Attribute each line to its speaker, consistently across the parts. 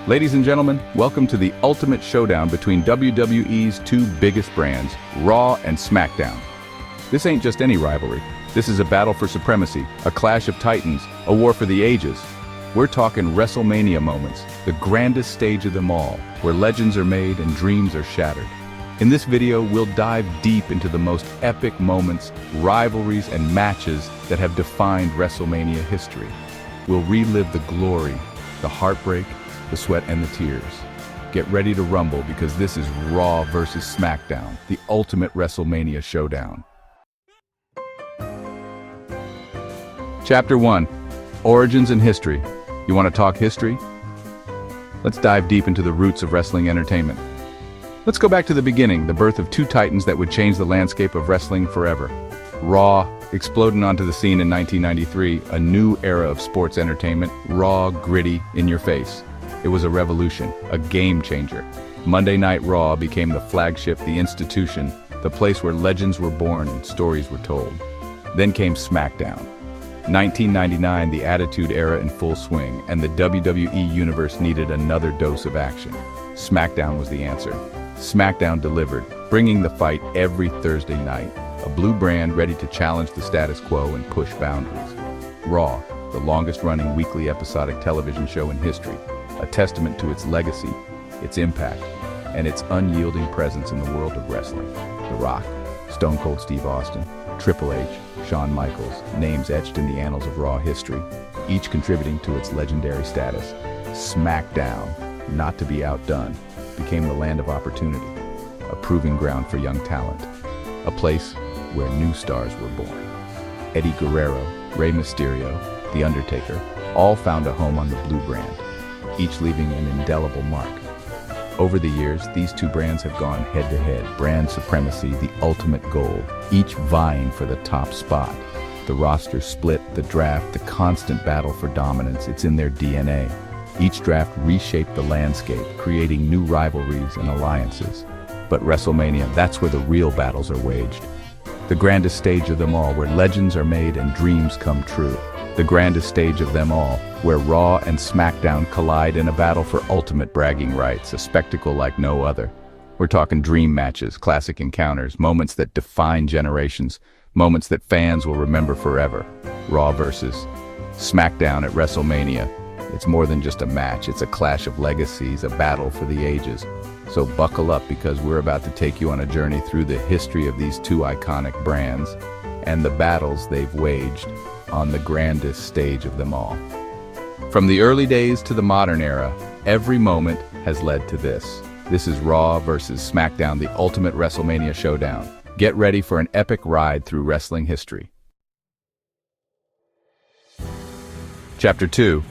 Speaker 1: Ladies and gentlemen, welcome to the ultimate showdown between WWE's two biggest brands, Raw and SmackDown. This ain't just any rivalry. This is a battle for supremacy, a clash of titans, a war for the ages. We're talking WrestleMania moments, the grandest stage of them all, where legends are made and dreams are shattered. In this video, we'll dive deep into the most epic moments, rivalries, and matches that have defined WrestleMania history. We'll relive the glory, the heartbreak, the sweat and the tears. Get ready to rumble because this is Raw versus SmackDown, the ultimate WrestleMania showdown. Chapter 1. Origins and History. You want to talk history? Let's dive deep into the roots of wrestling entertainment. Let's go back to the beginning, the birth of two titans that would change the landscape of wrestling forever. Raw, exploding onto the scene in 1993, a new era of sports entertainment, raw, gritty, in your face. It was a revolution, a game changer. Monday Night Raw became the flagship, the institution, the place where legends were born and stories were told. Then came SmackDown. 1999, the Attitude Era in full swing, and the WWE Universe needed another dose of action. SmackDown was the answer. SmackDown delivered, bringing the fight every Thursday night. A blue brand ready to challenge the status quo and push boundaries. Raw, the longest-running weekly episodic television show in history, a testament to its legacy, its impact, and its unyielding presence in the world of wrestling. The Rock, Stone Cold Steve Austin, Triple H, Shawn Michaels, names etched in the annals of Raw history, each contributing to its legendary status. SmackDown, not to be outdone, became the land of opportunity, a proving ground for young talent, a place where new stars were born. Eddie Guerrero, Rey Mysterio, The Undertaker, all found a home on the blue brand, each leaving an indelible mark. Over the years, these two brands have gone head-to-head, brand supremacy, the ultimate goal, each vying for the top spot. The roster split, the draft, the constant battle for dominance, it's in their DNA. Each draft reshaped the landscape, creating new rivalries and alliances. But WrestleMania, that's where the real battles are waged. The grandest stage of them all, where legends are made and dreams come true. The grandest stage of them all, where Raw and SmackDown collide in a battle for ultimate bragging rights, a spectacle like no other. We're talking dream matches, classic encounters, moments that define generations, moments that fans will remember forever. Raw versus SmackDown at WrestleMania. It's more than just a match, it's a clash of legacies, a battle for the ages. So buckle up because we're about to take you on a journey through the history of these two iconic brands and the battles they've waged on the grandest stage of them all. From the early days to the modern era, every moment has led to this. This is Raw versus SmackDown, the ultimate WrestleMania showdown. Get ready for an epic ride through wrestling history. Chapter 2.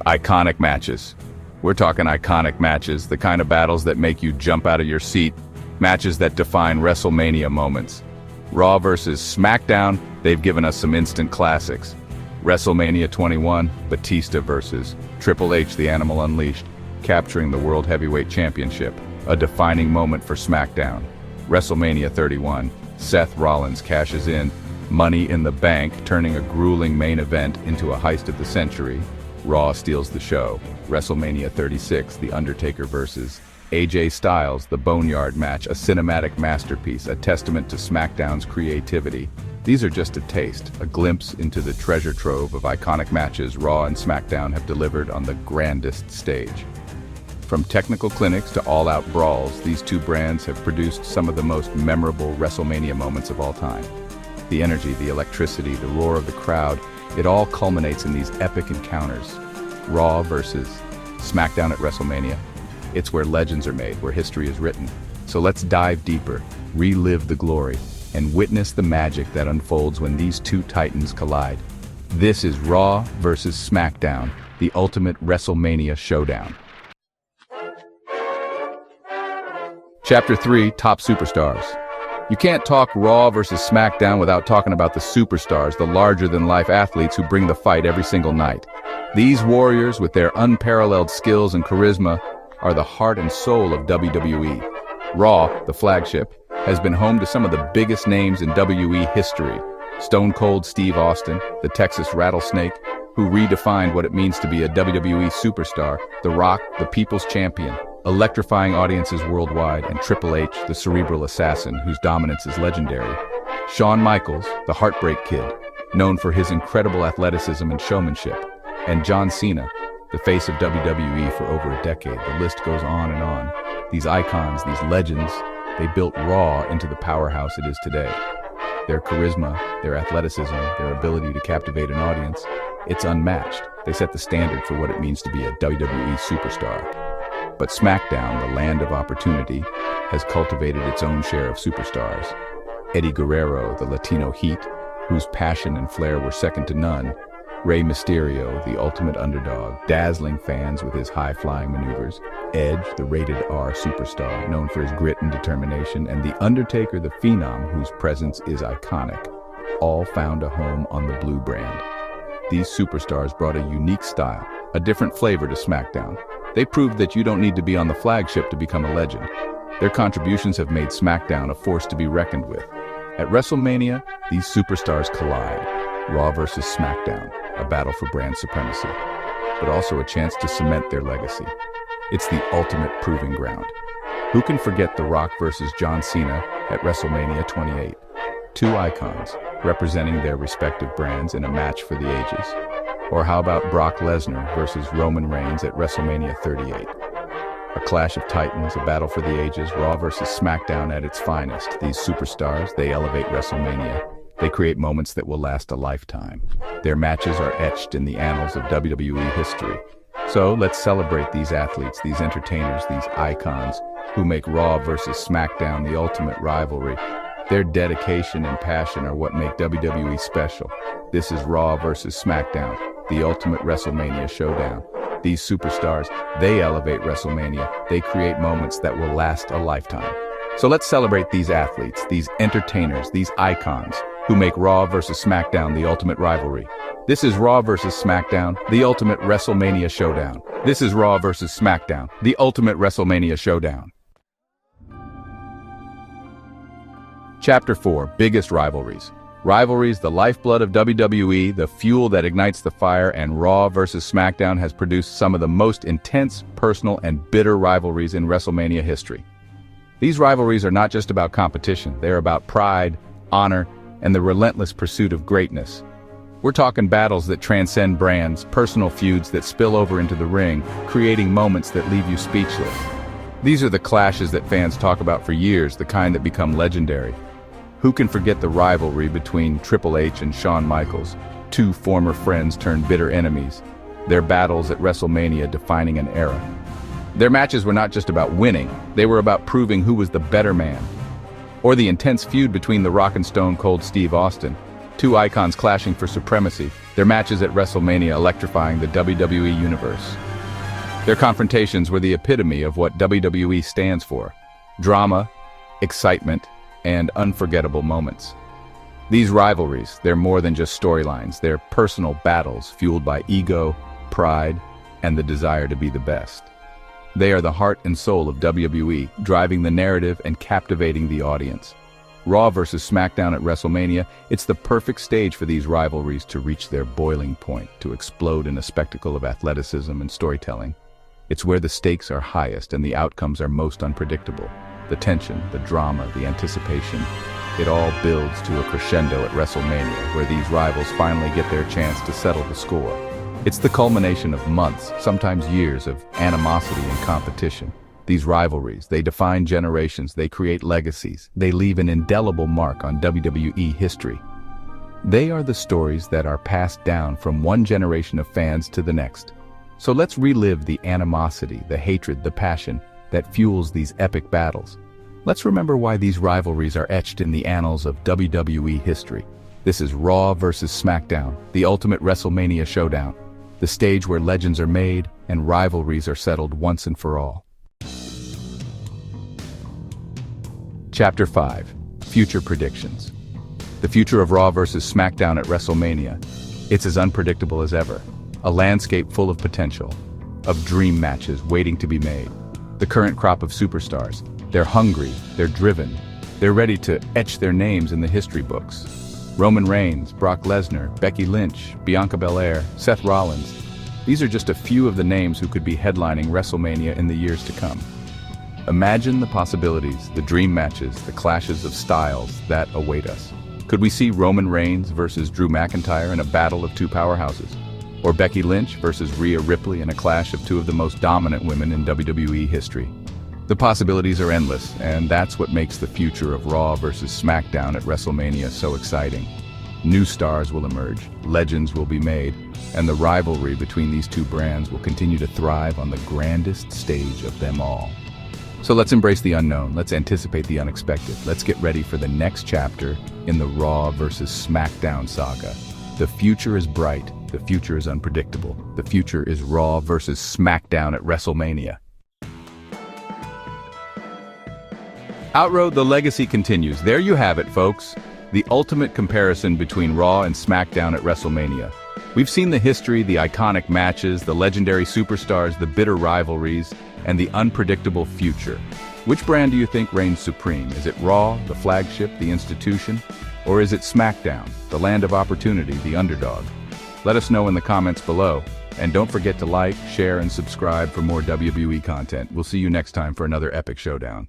Speaker 1: Iconic matches. We're talking iconic matches, the kind of battles that make you jump out of your seat, matches that define WrestleMania moments. Raw versus SmackDown, they've given us some instant classics. WrestleMania 21, Batista versus Triple H, the Animal Unleashed, capturing the World Heavyweight Championship, a defining moment for SmackDown. WrestleMania 31, Seth Rollins cashes in, Money in the Bank, turning a grueling main event into a heist of the century. Raw steals the show. WrestleMania 36, The Undertaker versus AJ Styles, the Boneyard match, a cinematic masterpiece, a testament to SmackDown's creativity. These are just a taste, a glimpse into the treasure trove of iconic matches Raw and SmackDown have delivered on the grandest stage. From technical clinics to all-out brawls, these two brands have produced some of the most memorable WrestleMania moments of all time. The energy, the electricity, the roar of the crowd, it all culminates in these epic encounters. Raw versus SmackDown at WrestleMania. It's where legends are made, where history is written. So let's dive deeper, relive the glory, and witness the magic that unfolds when these two titans collide. This is Raw versus SmackDown, the ultimate WrestleMania showdown. Chapter 3, Top Superstars. You can't talk Raw versus SmackDown without talking about the superstars, the larger-than-life athletes who bring the fight every single night. These warriors, with their unparalleled skills and charisma, are the heart and soul of WWE. Raw, the flagship, has been home to some of the biggest names in WWE history. Stone Cold Steve Austin, the Texas Rattlesnake, who redefined what it means to be a WWE superstar, The Rock, the People's Champion, electrifying audiences worldwide, and Triple H, the cerebral assassin whose dominance is legendary. Shawn Michaels, the Heartbreak Kid, known for his incredible athleticism and showmanship, and John Cena, the face of WWE for over a decade. The list goes on and on. These icons, these legends, they built Raw into the powerhouse it is today. Their charisma, their athleticism, their ability to captivate an audience, it's unmatched. They set the standard for what it means to be a WWE superstar. But SmackDown, the land of opportunity, has cultivated its own share of superstars. Eddie Guerrero, the Latino Heat, whose passion and flair were second to none. Rey Mysterio, the ultimate underdog, dazzling fans with his high-flying maneuvers. Edge, the rated R superstar, known for his grit and determination. And The Undertaker, the Phenom, whose presence is iconic. All found a home on the Blue brand. These superstars brought a unique style, a different flavor to SmackDown. They proved that you don't need to be on the flagship to become a legend. Their contributions have made SmackDown a force to be reckoned with. At WrestleMania, these superstars collide. Raw versus SmackDown, a battle for brand supremacy, but also a chance to cement their legacy. It's the ultimate proving ground. Who can forget The Rock versus John Cena at WrestleMania 28? Two icons, representing their respective brands in a match for the ages. Or how about Brock Lesnar versus Roman Reigns at WrestleMania 38? A clash of titans, a battle for the ages, Raw versus SmackDown at its finest. These superstars, they elevate WrestleMania. They create moments that will last a lifetime. Their matches are etched in the annals of WWE history. So let's celebrate these athletes, these entertainers, these icons who make Raw versus SmackDown the ultimate rivalry. Their dedication and passion are what make WWE special. This is Raw versus SmackDown, the ultimate WrestleMania Showdown. These superstars, they elevate WrestleMania. They create moments that will last a lifetime. So let's celebrate these athletes, these entertainers, these icons who make Raw versus SmackDown the ultimate rivalry. This is Raw versus SmackDown, the ultimate WrestleMania Showdown. This is Raw versus SmackDown, the ultimate WrestleMania Showdown. Chapter 4, Biggest Rivalries. Rivalries, the lifeblood of WWE, the fuel that ignites the fire, and Raw versus SmackDown has produced some of the most intense, personal, and bitter rivalries in WrestleMania history. These rivalries are not just about competition, they're about pride, honor, and the relentless pursuit of greatness. We're talking battles that transcend brands, personal feuds that spill over into the ring, creating moments that leave you speechless. These are the clashes that fans talk about for years, the kind that become legendary. Who can forget the rivalry between Triple H and Shawn Michaels, two former friends turned bitter enemies, their battles at WrestleMania defining an era? Their matches were not just about winning, they were about proving who was the better man. Or the intense feud between The Rock and Stone Cold Steve Austin, two icons clashing for supremacy, their matches at WrestleMania electrifying the WWE universe. Their confrontations were the epitome of what WWE stands for: drama, excitement, and unforgettable moments. These rivalries, they're more than just storylines, they're personal battles fueled by ego, pride, and the desire to be the best. They are the heart and soul of WWE, driving the narrative and captivating the audience. Raw versus SmackDown at WrestleMania, it's the perfect stage for these rivalries to reach their boiling point, to explode in a spectacle of athleticism and storytelling. It's where the stakes are highest and the outcomes are most unpredictable. The tension, the drama, the anticipation, it all builds to a crescendo at WrestleMania, where these rivals finally get their chance to settle the score. It's the culmination of months, sometimes years, of animosity and competition. These rivalries, they define generations, they create legacies, they leave an indelible mark on WWE history. They are the stories that are passed down from one generation of fans to the next. So let's relive the animosity, the hatred, the passion that fuels these epic battles. Let's remember why these rivalries are etched in the annals of WWE history. This is Raw versus SmackDown, the ultimate WrestleMania Showdown, the stage where legends are made and rivalries are settled once and for all. Chapter 5, Future Predictions. The future of Raw versus SmackDown at WrestleMania. It's as unpredictable as ever. A landscape full of potential, of dream matches waiting to be made. The current crop of superstars, they're hungry, they're driven, they're ready to etch their names in the history books. Roman Reigns, Brock Lesnar, Becky Lynch, Bianca Belair, Seth Rollins. These are just a few of the names who could be headlining WrestleMania in the years to come. Imagine the possibilities, the dream matches, the clashes of styles that await us. Could we see Roman Reigns versus Drew McIntyre in a battle of two powerhouses? Or Becky Lynch versus Rhea Ripley in a clash of two of the most dominant women in WWE history? The possibilities are endless, and that's what makes the future of Raw versus SmackDown at WrestleMania so exciting. New stars will emerge, legends will be made, and the rivalry between these two brands will continue to thrive on the grandest stage of them all. So let's embrace the unknown, let's anticipate the unexpected, let's get ready for the next chapter in the Raw versus SmackDown saga. The future is bright, the future is unpredictable, the future is Raw versus SmackDown at WrestleMania. Outroad, the legacy continues. There you have it, folks. The ultimate comparison between Raw and SmackDown at WrestleMania. We've seen the history, the iconic matches, the legendary superstars, the bitter rivalries, and the unpredictable future. Which brand do you think reigns supreme? Is it Raw, the flagship, the institution? Or is it SmackDown, the land of opportunity, the underdog? Let us know in the comments below. And don't forget to like, share, and subscribe for more WWE content. We'll see you next time for another epic showdown.